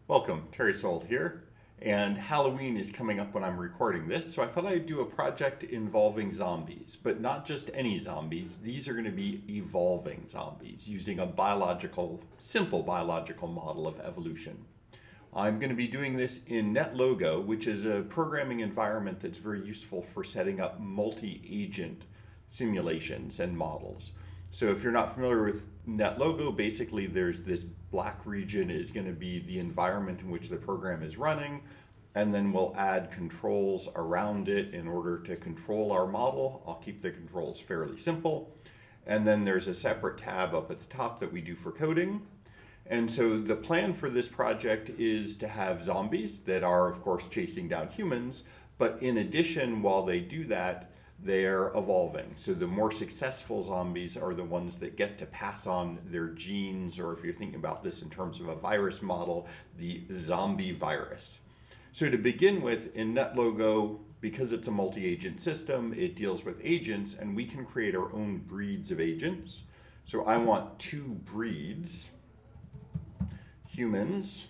Welcome, Terry Sold here, and Halloween is coming up when I'm recording this, so I thought I'd do a project involving zombies, but not just any zombies. These are going to be evolving zombies using a simple biological model of evolution. I'm going to be doing this in NetLogo, which is a programming environment that's very useful for setting up multi-agent simulations and models. So if you're not familiar with NetLogo, basically there's this black region is going to be the environment in which the program is running, and then we'll add controls around it in order to control our model. I'll keep the controls fairly simple. And then there's a separate tab up at the top that we do for coding. And so the plan for this project is to have zombies that are, of course, chasing down humans, but in addition, while they do that, they're evolving. So the more successful zombies are the ones that get to pass on their genes, or if you're thinking about this in terms of a virus model, the zombie virus. So to begin with, in NetLogo, because it's a multi-agent system, it deals with agents, and we can create our own breeds of agents. So I want two breeds, humans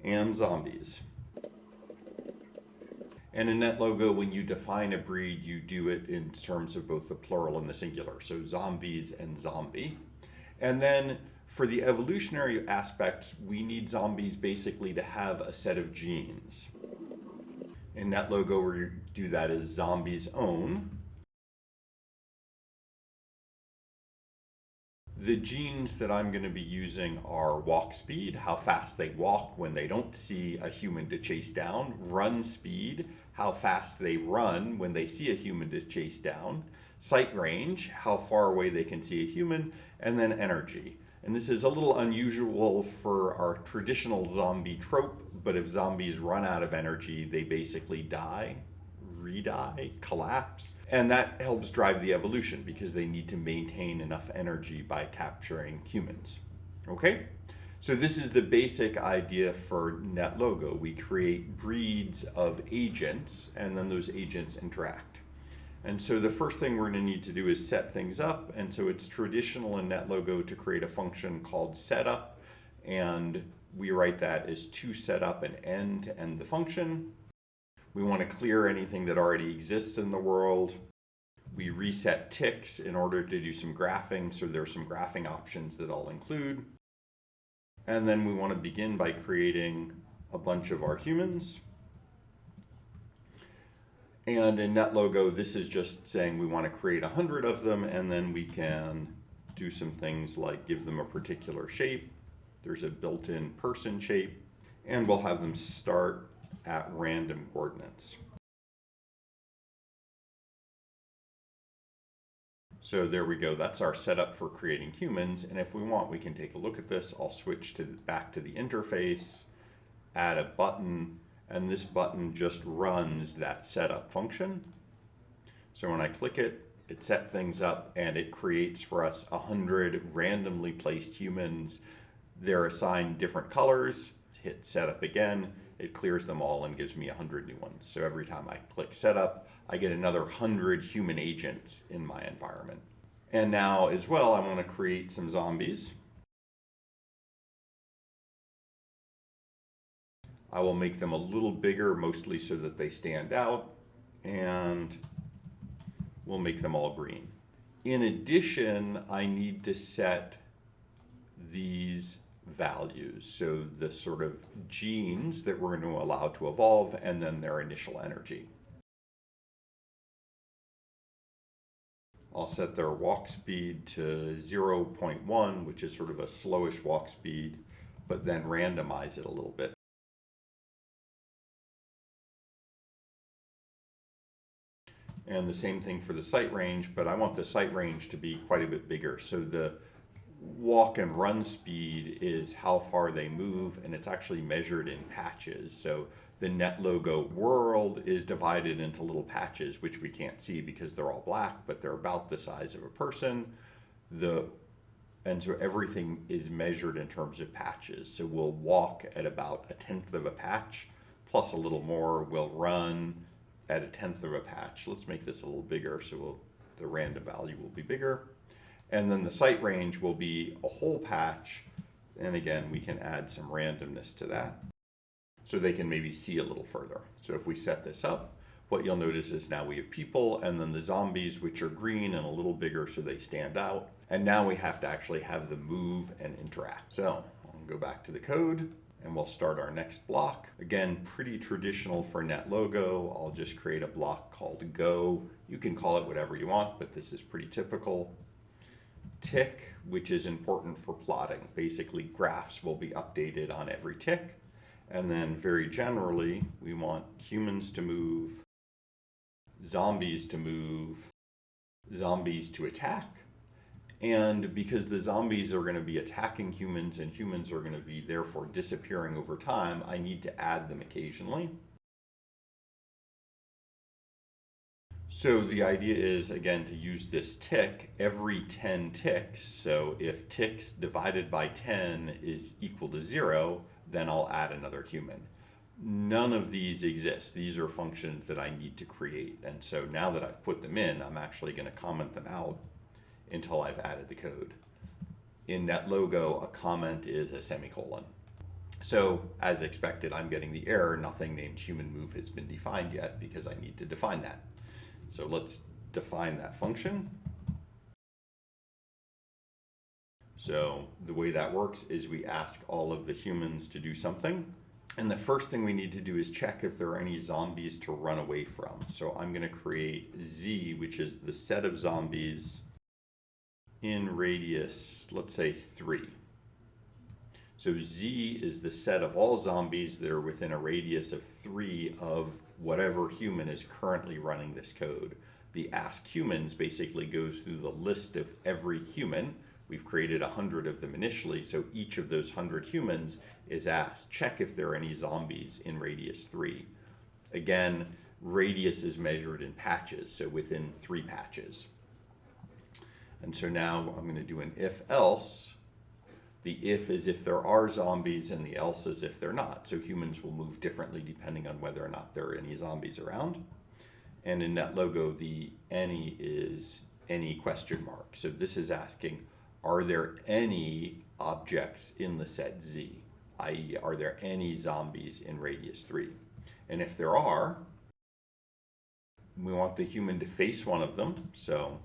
and zombies. And in NetLogo, when you define a breed, you do it in terms of both the plural and the singular, so zombies and zombie. And then for the evolutionary aspects, we need zombies basically to have a set of genes. In NetLogo, we do that as zombies own. The genes that I'm going to be using are walk speed, how fast they walk when they don't see a human to chase down, run speed, how fast they run when they see a human to chase down, sight range, how far away they can see a human, and then energy. And this is a little unusual for our traditional zombie trope, but if zombies run out of energy, they basically die, re-die, collapse. And that helps drive the evolution because they need to maintain enough energy by capturing humans. Okay? So this is the basic idea for NetLogo. We create breeds of agents, and then those agents interact. And so the first thing we're going to need to do is set things up. And so it's traditional in NetLogo to create a function called setup, and we write that as toSetup and end to end the function. We want to clear anything that already exists in the world. We reset ticks in order to do some graphing, so there's some graphing options that I'll include. And then we want to begin by creating a bunch of our humans. And in NetLogo, this is just saying we want to create 100 of them, and then we can do some things like give them a particular shape. There's a built-in person shape, and we'll have them start at random coordinates. So there we go, that's our setup for creating humans, and if we want, we can take a look at this. I'll switch back to the interface, add a button, and this button just runs that setup function. So when I click it, it sets things up, and it creates for us 100 randomly placed humans. They're assigned different colors. Hit setup again, it clears them all and gives me 100 new ones. So every time I click setup, I get another 100 human agents in my environment. And now as well, I want to create some zombies. I will make them a little bigger, mostly so that they stand out, and we'll make them all green. In addition, I need to set these values, so the sort of genes that we're going to allow to evolve, and then their initial energy. I'll set their walk speed to 0.1, which is sort of a slowish walk speed, but then randomize it a little bit. And the same thing for the sight range, but I want the sight range to be quite a bit bigger. So the walk and run speed is how far they move, and it's actually measured in patches. So the NetLogo world is divided into little patches, which we can't see because they're all black, but they're about the size of a person. And so everything is measured in terms of patches. So we'll walk at about 1/10 of a patch, plus a little more. We'll run at 1/10 of a patch. Let's make this a little bigger, so the random value will be bigger. And then the sight range will be a whole patch And again, we can add some randomness to that so they can maybe see a little further. So if we set this up, what you'll notice is now we have people and then the zombies, which are green and a little bigger so they stand out. And now we have to actually have them move and interact. So I'll go back to the code and we'll start our next block. Again, pretty traditional for NetLogo. I'll just create a block called Go. You can call it whatever you want, but this is pretty typical. Tick, which is important for plotting. Basically, graphs will be updated on every tick. And then very generally, we want humans to move, zombies to move, zombies to attack. And because the zombies are going to be attacking humans and humans are going to be therefore disappearing over time, I need to add them occasionally. So the idea is, again, to use this tick every 10 ticks. So if ticks divided by 10 is equal to 0, then I'll add another human. None of these exist. These are functions that I need to create. And so now that I've put them in, I'm actually going to comment them out until I've added the code. In NetLogo, a comment is a semicolon. So as expected, I'm getting the error, nothing named human move has been defined yet because I need to define that. So let's define that function. So the way that works is we ask all of the humans to do something. And the first thing we need to do is check if there are any zombies to run away from. So I'm going to create Z, which is the set of zombies in radius, let's say 3. So Z is the set of all zombies that are within a radius of 3 of whatever human is currently running this code. The ask humans basically goes through the list of every human. We've created 100 of them initially, so each of those 100 humans is asked, check if there are any zombies in radius 3. Again, radius is measured in patches, so within 3 patches. And so now I'm going to do an if-else. The if is if there are zombies, and the else is if they're not. So humans will move differently depending on whether or not there are any zombies around. And in NetLogo, the any is any question mark. So this is asking, are there any objects in the set Z? I.e., are there any zombies in radius 3? And if there are, we want the human to face one of them. So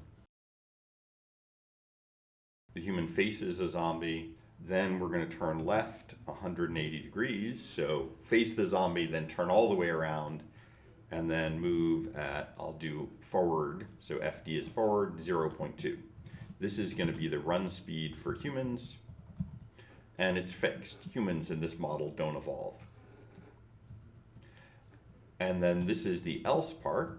the human faces a zombie. Then we're going to turn left 180 degrees. So face the zombie, then turn all the way around, and then move at, I'll do forward. So FD is forward, 0.2. This is going to be the run speed for humans, and it's fixed. Humans in this model don't evolve. And then this is the else part.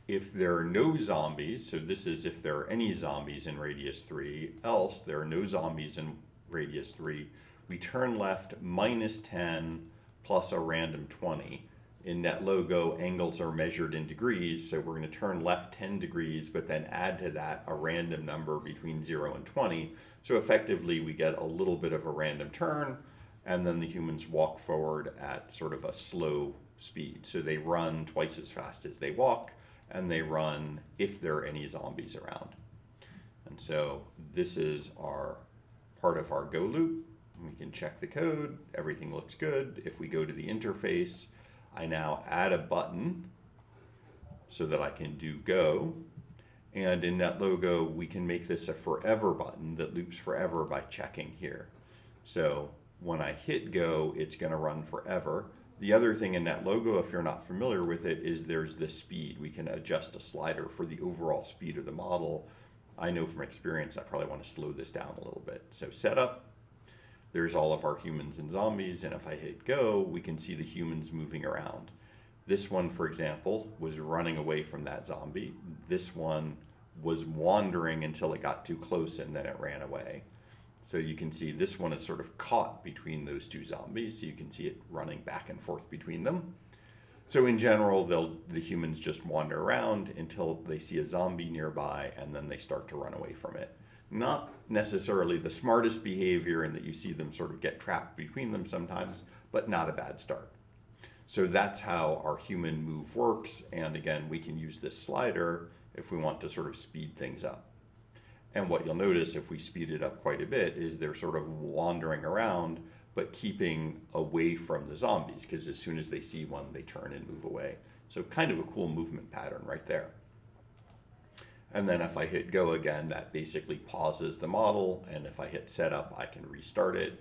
If there are no zombies, so this is if there are any zombies in radius 3, else there are no zombies in radius 3, we turn left -10 plus a random 20. In NetLogo, angles are measured in degrees, so we're going to turn left 10 degrees, but then add to that a random number between 0 and 20. So effectively, we get a little bit of a random turn, and then the humans walk forward at sort of a slow speed. So they run twice as fast as they walk, and they run if there are any zombies around. And so this is our part of our go loop. We can check the code, everything looks good. If we go to the interface, I now add a button so that I can do go. And in NetLogo, we can make this a forever button that loops forever by checking here. So when I hit go, it's going to run forever. The other thing in NetLogo, if you're not familiar with it, is there's the speed. We can adjust a slider for the overall speed of the model. I know from experience I probably want to slow this down a little bit. So setup. There's all of our humans and zombies, and if I hit go, we can see the humans moving around. This one, for example, was running away from that zombie. This one was wandering until it got too close and then it ran away. So you can see this one is sort of caught between those two zombies, so you can see it running back and forth between them. So in general, the humans just wander around until they see a zombie nearby, and then they start to run away from it. Not necessarily the smartest behavior in that you see them sort of get trapped between them sometimes, but not a bad start. So that's how our human move works. And again, we can use this slider if we want to sort of speed things up. And what you'll notice if we speed it up quite a bit is they're sort of wandering around, but keeping away from the zombies, because as soon as they see one, they turn and move away. So kind of a cool movement pattern right there. And then if I hit go again, that basically pauses the model. And if I hit setup, I can restart it.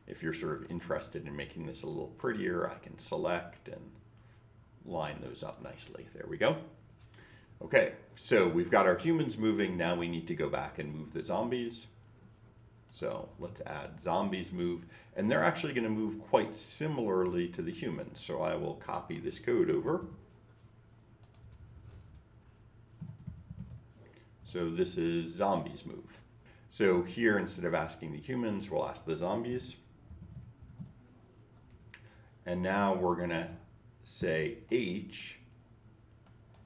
If you're sort of interested in making this a little prettier, I can select and line those up nicely. There we go. Okay, so we've got our humans moving. Now we need to go back and move the zombies. So let's add zombies move. And they're actually going to move quite similarly to the humans. So I will copy this code over. So this is zombies move. So here, instead of asking the humans, we'll ask the zombies. And now we're going to say H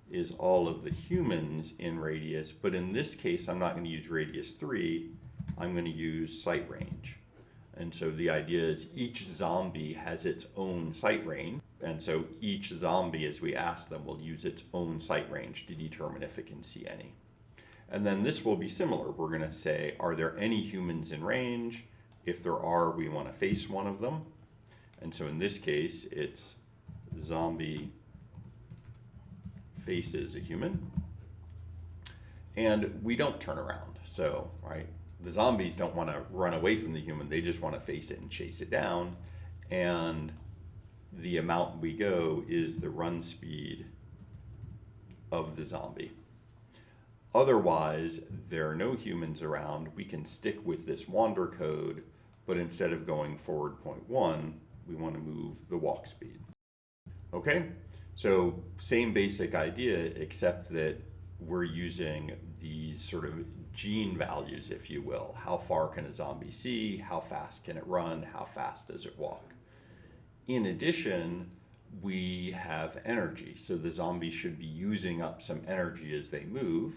is all of the humans in radius, but in this case, I'm not going to use radius 3, I'm going to use sight range. And so the idea is each zombie has its own sight range, and so each zombie, as we ask them, will use its own sight range to determine if it can see any. And then this will be similar. We're going to say, are there any humans in range? If there are, we want to face one of them. And so in this case, it's zombie faces a human. And we don't turn around. So, right, the zombies don't want to run away from the human. They just want to face it and chase it down. And the amount we go is the run speed of the zombie. Otherwise, there are no humans around. We can stick with this wander code, but instead of going forward 0.1, we want to move the walk speed. Okay, so same basic idea, except that we're using these sort of gene values, if you will. How far can a zombie see? How fast can it run? How fast does it walk? In addition, we have energy. So the zombies should be using up some energy as they move.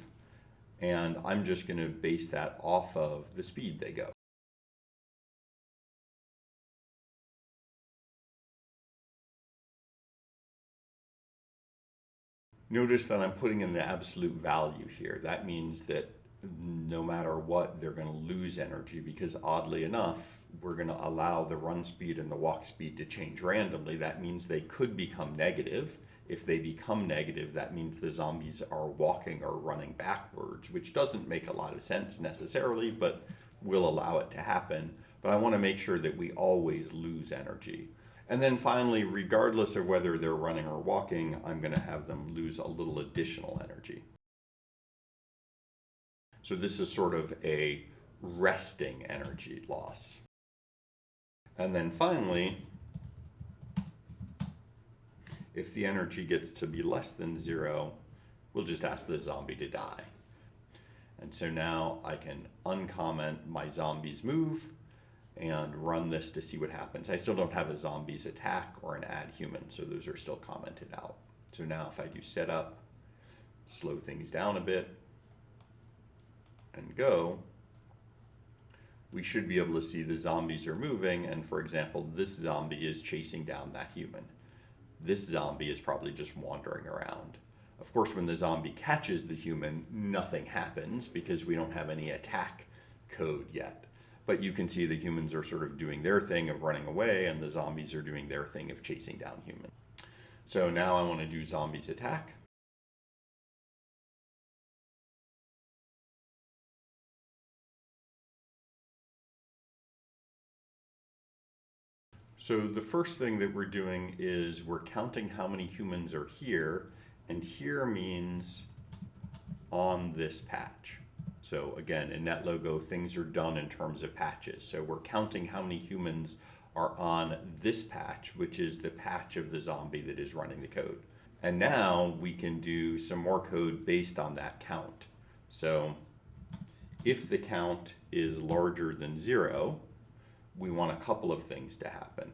And I'm just going to base that off of the speed they go. Notice that I'm putting in an absolute value here. That means that no matter what, they're going to lose energy, because oddly enough, we're going to allow the run speed and the walk speed to change randomly. That means they could become negative. If they become negative, that means the zombies are walking or running backwards, which doesn't make a lot of sense necessarily, but we'll allow it to happen. But I want to make sure that we always lose energy. And then finally, regardless of whether they're running or walking, I'm going to have them lose a little additional energy. So this is sort of a resting energy loss. And then finally, if the energy gets to be less than 0, we'll just ask the zombie to die. And so now I can uncomment my zombies move and run this to see what happens. I still don't have a zombies attack or an add human, so those are still commented out. So now if I do setup, slow things down a bit, and go, we should be able to see the zombies are moving, and for example, this zombie is chasing down that human. This zombie is probably just wandering around. Of course, when the zombie catches the human, nothing happens because we don't have any attack code yet. But you can see the humans are sort of doing their thing of running away, and the zombies are doing their thing of chasing down humans. So now I want to do zombies attack. So the first thing that we're doing is we're counting how many humans are here, and here means on this patch. So again, in NetLogo, things are done in terms of patches. So we're counting how many humans are on this patch, which is the patch of the zombie that is running the code. And now we can do some more code based on that count. So if the count is larger than 0, we want a couple of things to happen.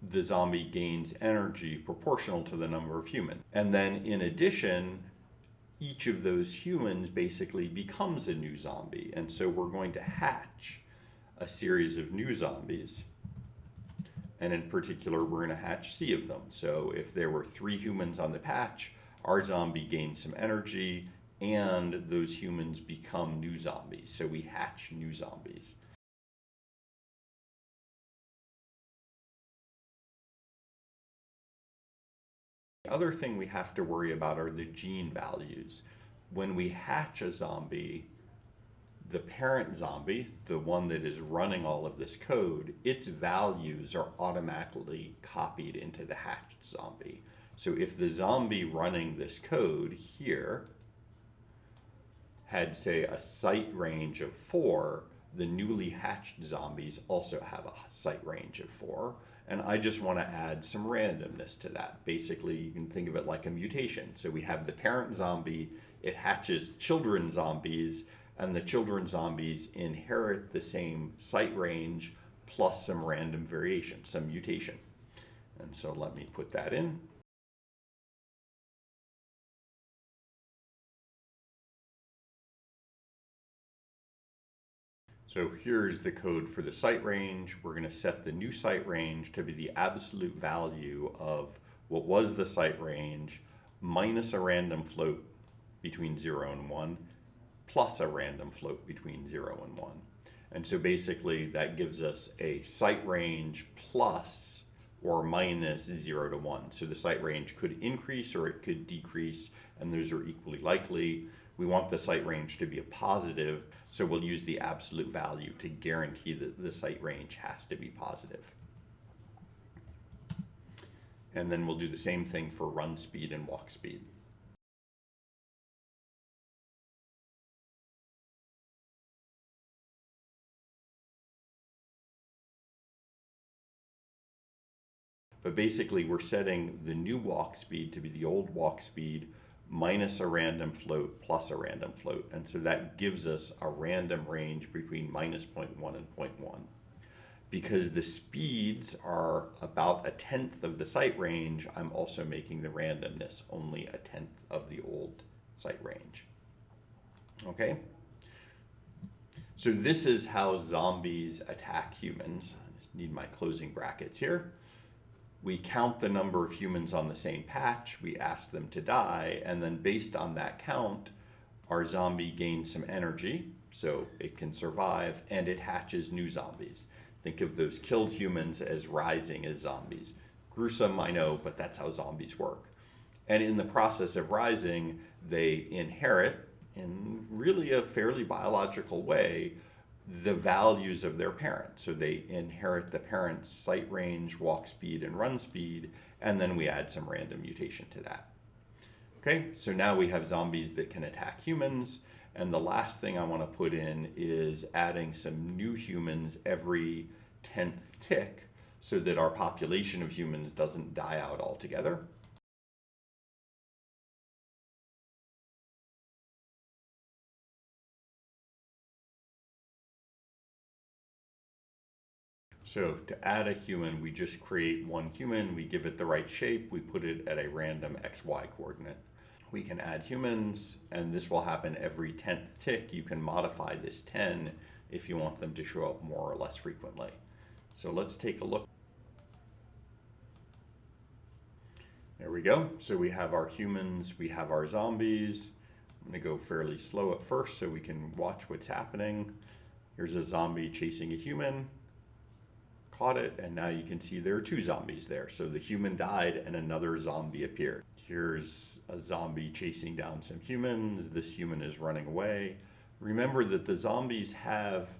The zombie gains energy proportional to the number of humans. And then in addition, each of those humans basically becomes a new zombie. And so we're going to hatch a series of new zombies. And in particular, we're going to hatch C of them. So if there were 3 humans on the patch, our zombie gains some energy, and those humans become new zombies. So we hatch new zombies. The other thing we have to worry about are the gene values. When we hatch a zombie, the parent zombie, the one that is running all of this code, its values are automatically copied into the hatched zombie. So if the zombie running this code here had, say, a sight range of 4, the newly hatched zombies also have a sight range of 4. And I just want to add some randomness to that. Basically, you can think of it like a mutation. So we have the parent zombie, it hatches children zombies, and the children zombies inherit the same sight range plus some random variation, some mutation. And so let me put that in. So here's the code for the sight range. We're going to set the new sight range to be the absolute value of what was the sight range minus a random float between 0 and 1 plus a random float between 0 and 1. And so basically that gives us a sight range plus or minus 0 to 1. So the sight range could increase or it could decrease, and those are equally likely. We want the sight range to be a positive, so we'll use the absolute value to guarantee that the sight range has to be positive. And then we'll do the same thing for run speed and walk speed. But basically we're setting the new walk speed to be the old walk speed minus a random float plus a random float. And so that gives us a random range between minus 0.1 and 0.1. Because the speeds are about 1/10 of the sight range, I'm also making the randomness only 1/10 of the old sight range. Okay? So this is how zombies attack humans. I just need my closing brackets here. We count the number of humans on the same patch, we ask them to die, and then based on that count, our zombie gains some energy, so it can survive, and it hatches new zombies. Think of those killed humans as rising as zombies. Gruesome, I know, but that's how zombies work. And in the process of rising, they inherit, in really a fairly biological way, the values of their parent. So they inherit the parent's sight range, walk speed, and run speed, and then we add some random mutation to that. Okay, so now we have zombies that can attack humans, and the last thing I want to put in is adding some new humans every 10th tick so that our population of humans doesn't die out altogether. So to add a human, we just create one human, we give it the right shape, we put it at a random XY coordinate. We can add humans, and this will happen every 10th tick. You can modify this 10 if you want them to show up more or less frequently. So let's take a look. There we go. So we have our humans, we have our zombies. I'm going to go fairly slow at first so we can watch what's happening. Here's a zombie chasing a human. Caught it, and now you can see there are 2 zombies there. So the human died and another zombie appeared. Here's a zombie chasing down some humans. This human is running away. Remember that the zombies have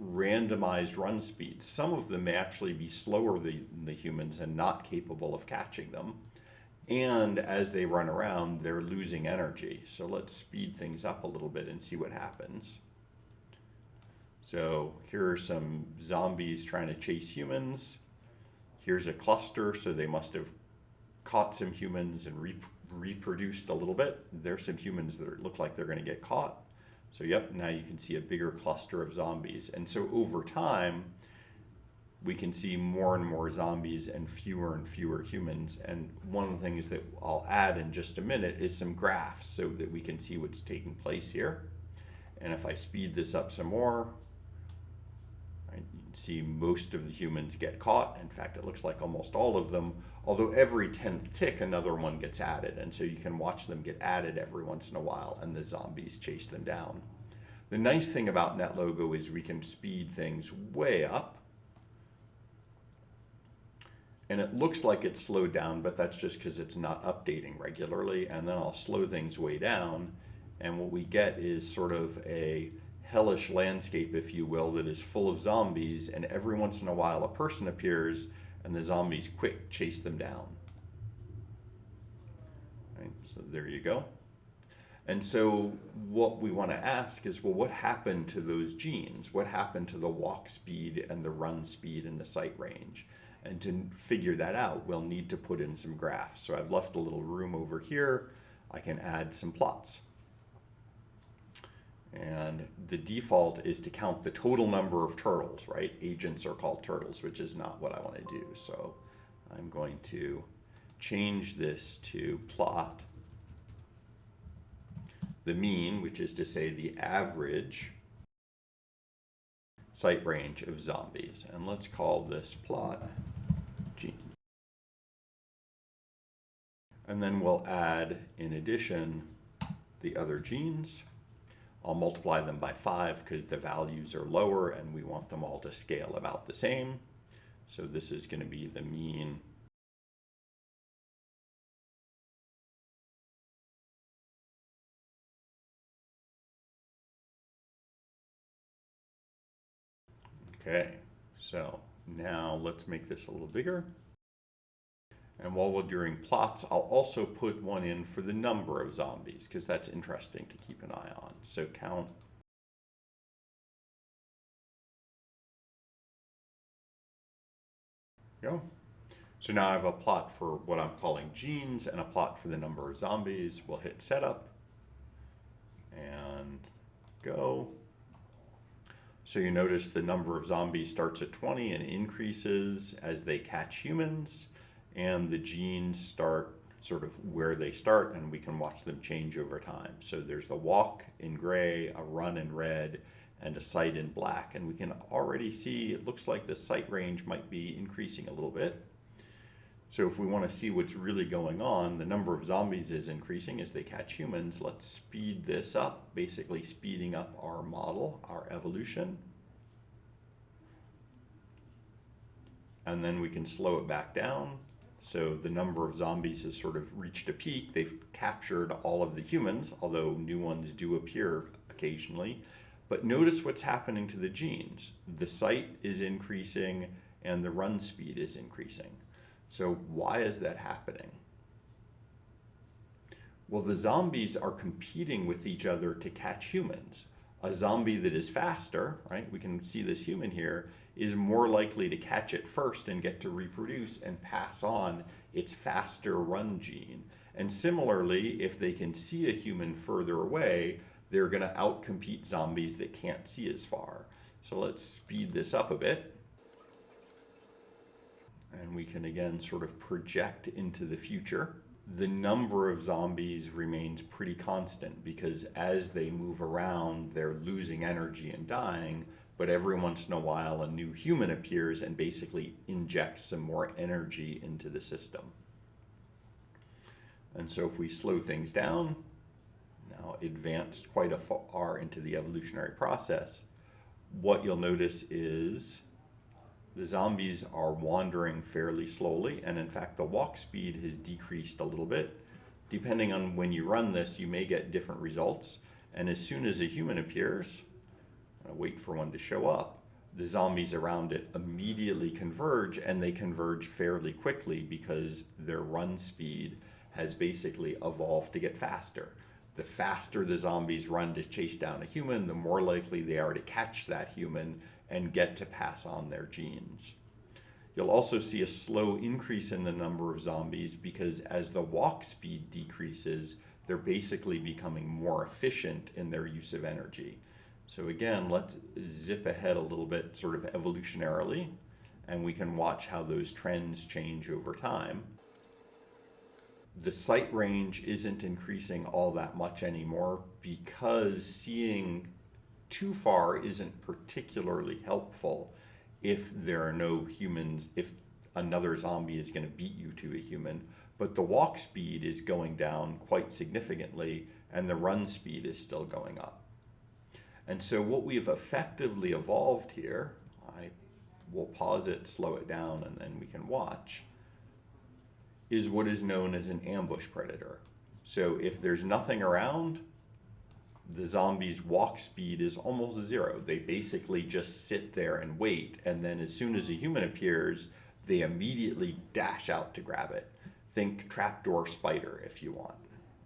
randomized run speeds. Some of them may actually be slower than the humans and not capable of catching them. And as they run around, they're losing energy. So let's speed things up a little bit and see what happens. So here are some zombies trying to chase humans. Here's a cluster, so they must have caught some humans and reproduced a little bit. There's some humans that look like they're going to get caught. So yep, now you can see a bigger cluster of zombies. And so over time, we can see more and more zombies and fewer humans. And one of the things that I'll add in just a minute is some graphs so that we can see what's taking place here. And if I speed this up some more, right, See, most of the humans get caught. In fact, it looks like almost all of them, although every 10th tick another one gets added, and so you can watch them get added every once in a while and the zombies chase them down. The nice thing about NetLogo is we can speed things way up, and it looks like it's slowed down, but that's just because it's not updating regularly. And then I'll slow things way down, and what we get is sort of a hellish landscape, if you will, that is full of zombies, and every once in a while a person appears and the zombies quick chase them down. Right, so there you go. And so what we want to ask is, well, what happened to those genes? What happened to the walk speed and the run speed and the sight range? And to figure that out, we'll need to put in some graphs. So I've left a little room over here. I can add some plots. And the default is to count the total number of turtles, right? Agents are called turtles, which is not what I want to do. So I'm going to change this to plot the mean, which is to say the average sight range of zombies. And let's call this plot gene. And then we'll add, in addition, the other genes. I'll multiply them by 5 because the values are lower and we want them all to scale about the same. So this is going to be the mean Okay, so now let's make this a little bigger. And while we're doing plots, I'll also put one in for the number of zombies, because that's interesting to keep an eye on. So count. Go. So now I have a plot for what I'm calling genes and a plot for the number of zombies. We'll hit setup and go. So you notice the number of zombies starts at 20 and increases as they catch humans, and the genes start sort of where they start, and we can watch them change over time. So there's the walk in gray, a run in red, and a sight in black. And we can already see it looks like the sight range might be increasing a little bit. So if we want to see what's really going on, the number of zombies is increasing as they catch humans. Let's speed this up, basically speeding up our model, our evolution. And then we can slow it back down. So the number of zombies has sort of reached a peak. They've captured all of the humans, although new ones do appear occasionally. But notice what's happening to the genes. The sight is increasing and the run speed is increasing. So why is that happening? Well, the zombies are competing with each other to catch humans. A zombie that is faster, right, we can see this human here, is more likely to catch it first and get to reproduce and pass on its faster run gene. And similarly, if they can see a human further away, they're going to outcompete zombies that can't see as far. So let's speed this up a bit. And we can again sort of project into the future. The number of zombies remains pretty constant because as they move around, they're losing energy and dying, but every once in a while a new human appears and basically injects some more energy into the system. And so if we slow things down, now advanced quite a far into the evolutionary process, what you'll notice is the zombies are wandering fairly slowly, and in fact the walk speed has decreased a little bit. Depending on when you run this, you may get different results, and as soon as a human appears, I'll wait for one to show up, the zombies around it immediately converge, and they converge fairly quickly because their run speed has basically evolved to get faster. The faster the zombies run to chase down a human, the more likely they are to catch that human and get to pass on their genes. You'll also see a slow increase in the number of zombies because as the walk speed decreases, they're basically becoming more efficient in their use of energy. So again, let's zip ahead a little bit sort of evolutionarily, and we can watch how those trends change over time. The sight range isn't increasing all that much anymore because seeing too far isn't particularly helpful if there are no humans, if another zombie is going to beat you to a human, but the walk speed is going down quite significantly and the run speed is still going up. And so what we've effectively evolved here, I will pause it, slow it down, and then we can watch, is what is known as an ambush predator. So if there's nothing around, the zombie's walk speed is almost zero. They basically just sit there and wait, and then as soon as a human appears, they immediately dash out to grab it. Think trapdoor spider if you want,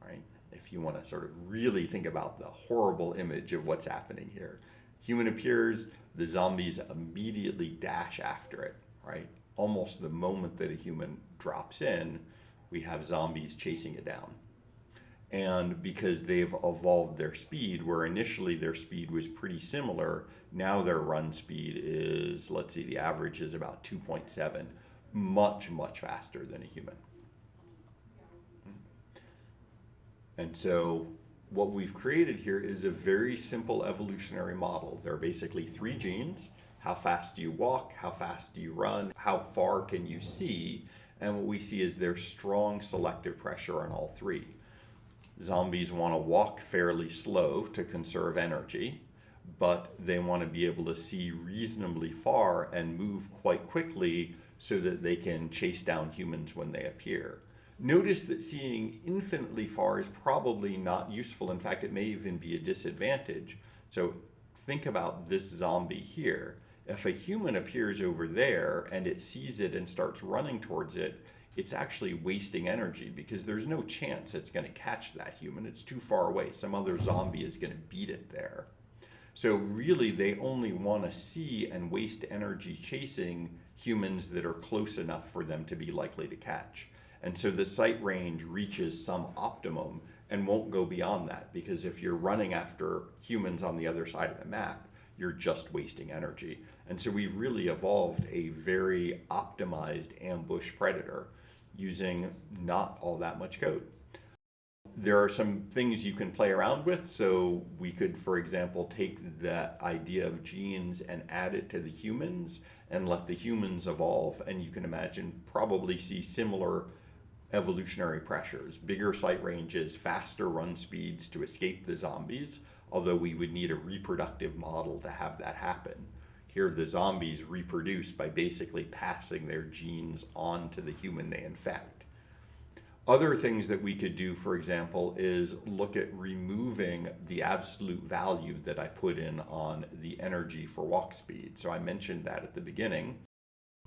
right? If you want to sort of really think about the horrible image of what's happening here. Human appears, the zombies immediately dash after it, right? Almost the moment that a human drops in, we have zombies chasing it down. And because they've evolved their speed, where initially their speed was pretty similar, now their run speed is, let's see, the average is about 2.7, much, much faster than a human. And so what we've created here is a very simple evolutionary model. There are basically 3 genes. How fast do you walk? How fast do you run? How far can you see? And what we see is there's strong selective pressure on all 3. Zombies want to walk fairly slow to conserve energy, but they want to be able to see reasonably far and move quite quickly so that they can chase down humans when they appear. Notice that seeing infinitely far is probably not useful. In fact, it may even be a disadvantage. So think about this zombie here. If a human appears over there and it sees it and starts running towards it, it's actually wasting energy because there's no chance it's going to catch that human. It's too far away. Some other zombie is going to beat it there. So really, they only want to see and waste energy chasing humans that are close enough for them to be likely to catch. And so the sight range reaches some optimum and won't go beyond that, because if you're running after humans on the other side of the map, you're just wasting energy. And so we've really evolved a very optimized ambush predator using not all that much code. There are some things you can play around with. So we could, for example, take that idea of genes and add it to the humans and let the humans evolve. And you can imagine probably see similar evolutionary pressures, bigger sight ranges, faster run speeds to escape the zombies, although we would need a reproductive model to have that happen. Here, the zombies reproduce by basically passing their genes on to the human they infect. Other things that we could do, for example, is look at removing the absolute value that I put in on the energy for walk speed. So I mentioned that at the beginning.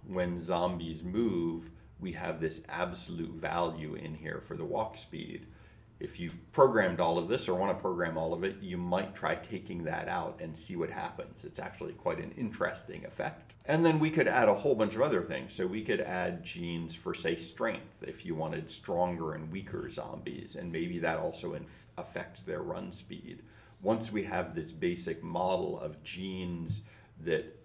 When zombies move, we have this absolute value in here for the walk speed. If you've programmed all of this or want to program all of it, you might try taking that out and see what happens. It's actually quite an interesting effect. And then we could add a whole bunch of other things. So we could add genes for, say, strength, if you wanted stronger and weaker zombies, and maybe that also affects their run speed. Once we have this basic model of genes that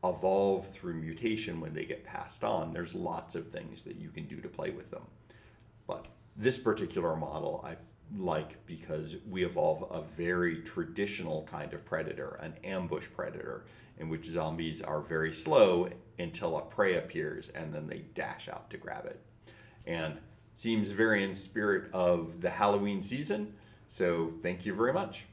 evolve through mutation when they get passed on, there's lots of things that you can do to play with them. But this particular model I like because we evolve a very traditional kind of predator, an ambush predator, in which zombies are very slow until a prey appears and then they dash out to grab it. And seems very in spirit of the Halloween season. So thank you very much.